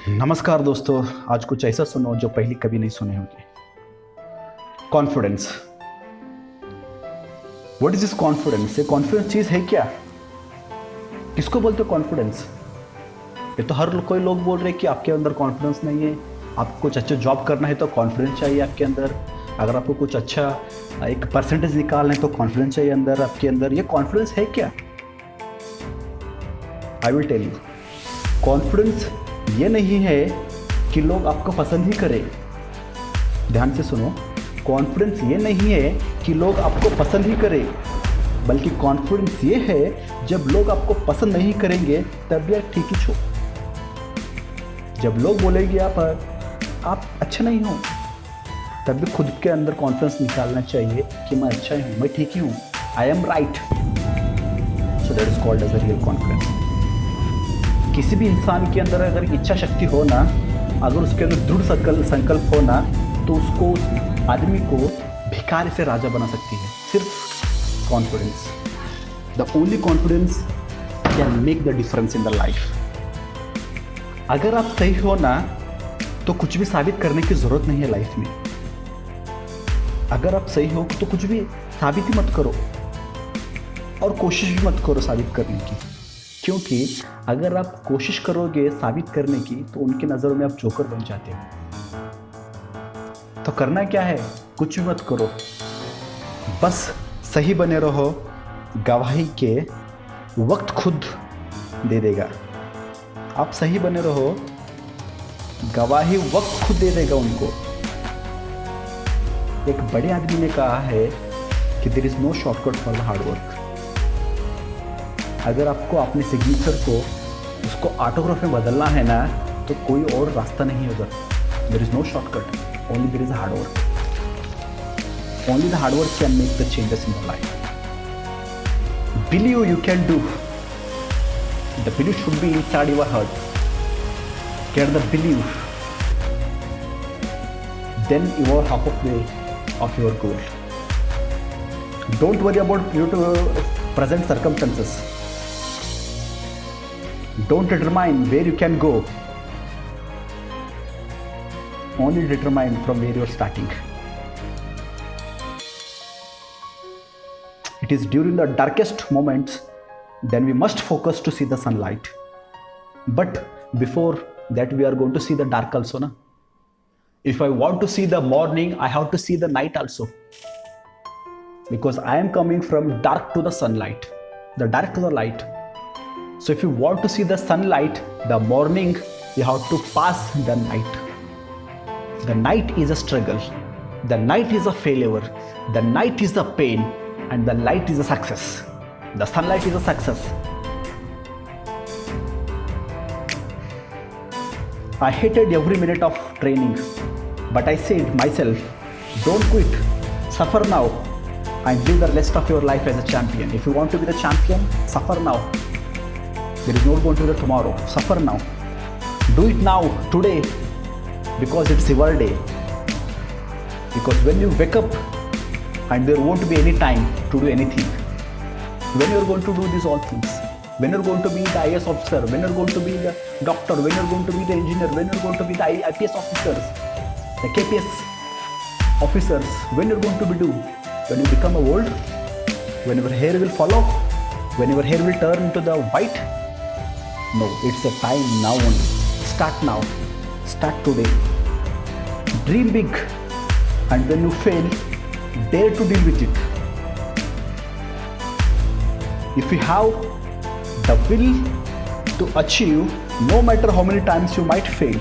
नमस्कार दोस्तों। आज कुछ ऐसा सुनो जो पहले कभी नहीं सुने होंगे। Confidence. What is this confidence? ये कॉन्फिडेंस चीज है क्या? किसको बोलते हो कॉन्फिडेंस? ये तो हर कोई लोग बोल रहे हैं कि आपके अंदर कॉन्फिडेंस नहीं है। आपको कुछ अच्छा जॉब करना है तो कॉन्फिडेंस चाहिए आपके अंदर। अगर आपको कुछ अच्छा एक परसेंटेज निकालना है तो कॉन्फिडेंस चाहिए अंदर आपके अंदर। ये कॉन्फिडेंस है क्या? I will tell you. Confidence ये नहीं है कि लोग आपको पसंद ही करें। ध्यान से सुनो। कॉन्फिडेंस ये नहीं है कि लोग आपको पसंद ही करें, बल्कि कॉन्फिडेंस ये है जब लोग आपको पसंद नहीं करेंगे तब भी आप ठीक ही छो। जब लोग बोलेंगे आप अच्छे नहीं हो, तब भी खुद के अंदर कॉन्फिडेंस निकालना चाहिए कि मैं अच्छा ही हूँ, मैं ठीक ही हूँ, I am right. So that is called as a real confidence. किसी भी इंसान के अंदर अगर इच्छा शक्ति हो ना, अगर उसके अंदर दृढ़ संकल्प हो ना, तो उसको आदमी को भिखारी से राजा बना सकती है। सिर्फ confidence. The only confidence can make the difference in the life. अगर आप सही हो ना, तो कुछ भी साबित करने की जरूरत नहीं है लाइफ में। अगर आप सही हो तो कुछ भी साबित ही मत करो और कोशिश भी मत करो साबित करने की, क्योंकि अगर आप कोशिश करोगे साबित करने की तो उनकी नज़रों में आप जोकर बन जाते हो। तो करना क्या है? कुछ भी मत करो, बस सही बने रहो। गवाही के वक्त खुद दे देगा। आप सही बने रहो, गवाही वक्त खुद दे देगा उनको। एक बड़े आदमी ने कहा है कि there is no shortcut for the hard work. अगर आपको अपने सिग्नेचर को उसको ऑटोग्राफ में बदलना है ना, तो कोई और रास्ता नहीं है उधर। There is no shortcut, only there is hard work. Only the hard work can make the changes in the life. Believe you can do. The believe should be inside your heart. Get the believe, then you are half of way of your goal. Don't worry about your present circumstances. Don't determine where you can go. Only determine from where you are starting. It is during the darkest moments then we must focus to see the sunlight. But before that we are going to see the dark also, na? If I want to see the morning, I have to see the night also. Because I am coming from dark to the sunlight, the dark to the light. So if you want to see the sunlight, the morning, you have to pass the night. The night is a struggle. The night is a failure. The night is the pain. And the light is a success. The sunlight is a success. I hated every minute of training. But I said myself, don't quit, suffer now and live the rest of your life as a champion. If you want to be the champion, suffer now. There is not going to be the tomorrow. Suffer now. Do it now, today, because it's your day. Because when you wake up and there won't be any time to do anything, when you're going to do these all things, when you're going to be the IAS officer, when you're going to be the doctor, when you're going to be the engineer, when you're going to be the IPS officers, the KPS officers, when you're going to be do? When you become old, when your hair will fall off, when your hair will turn into the white? No, it's a time now only. Start now. Start today. Dream big, and when you fail, dare to deal with it. If you have the will to achieve, no matter how many times you might fail,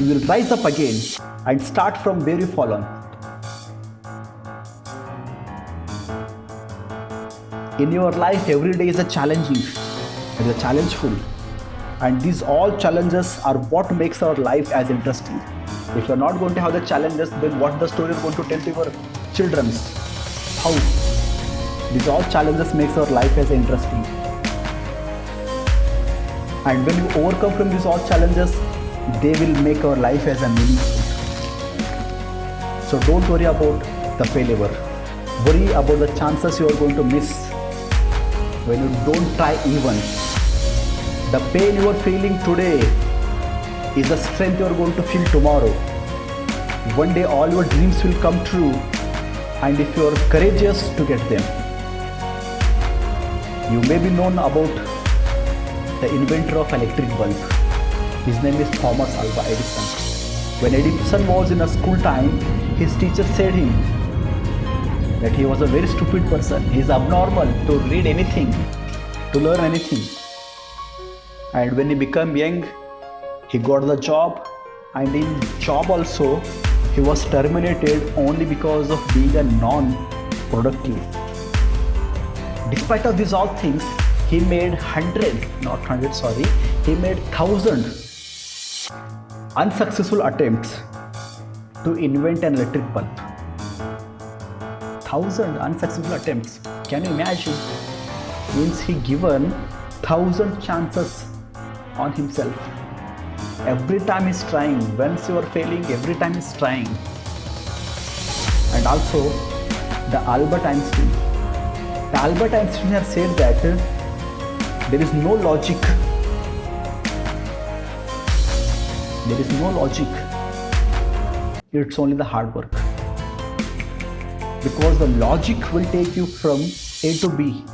you will rise up again and start from where you fallen. In your life, every day is a challenging, it is a challengeful, and these all challenges are what makes our life as interesting. If you are not going to have the challenges, then what the story is going to tell to your children? How? These all challenges makes our life as interesting. And when you overcome from these all challenges, they will make our life as a meaningful. So don't worry about the failure. Worry about the chances you are going to miss when you don't try even. The pain you are feeling today is the strength you are going to feel tomorrow. One day all your dreams will come true, and if you are courageous to get them. You may be known about the inventor of electric bulb. His name is Thomas Alva Edison. When Edison was in a school time, his teacher said him that he was a very stupid person. He is abnormal to read anything, to learn anything. And when he became young, he got the job, and in job also he was terminated only because of being a non-productive. Despite of these all things, he made he made 1,000 unsuccessful attempts to invent an electric bulb. 1,000 unsuccessful attempts. Can you imagine? Means he given 1,000 chances on himself. Every time he's trying. Once you are failing, every time he's trying. And also the Albert Einstein. The Albert Einstein has said that there is no logic. There is no logic. It's only the hard work. Because the logic will take you from A to B,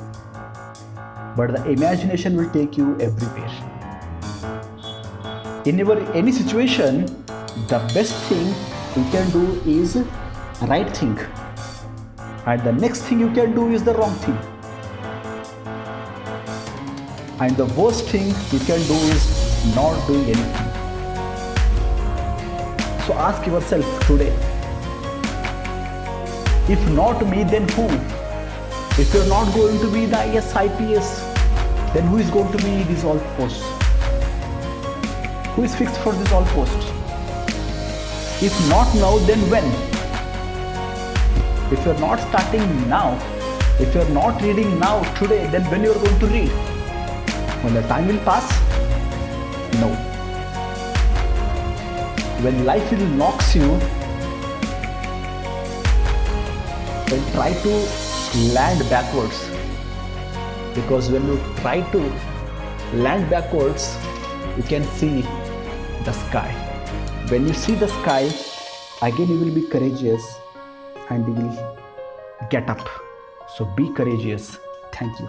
but the imagination will take you everywhere. In any situation, the best thing you can do is right thing, and the next thing you can do is the wrong thing, and the worst thing you can do is not doing anything. So ask yourself today, if not me, then who? If you're not going to be the IAS, IPS, then who is going to be these all posts? Who is fixed for this all posts? If not now, then when? If you're not starting now, if you're not reading now, today, then when you're going to read? When the time will pass? No. When life will knocks you, then try to land backwards. Because when you try to land backwards, you can see the sky. When you see the sky, again you will be courageous and you will get up. So be courageous. Thank you.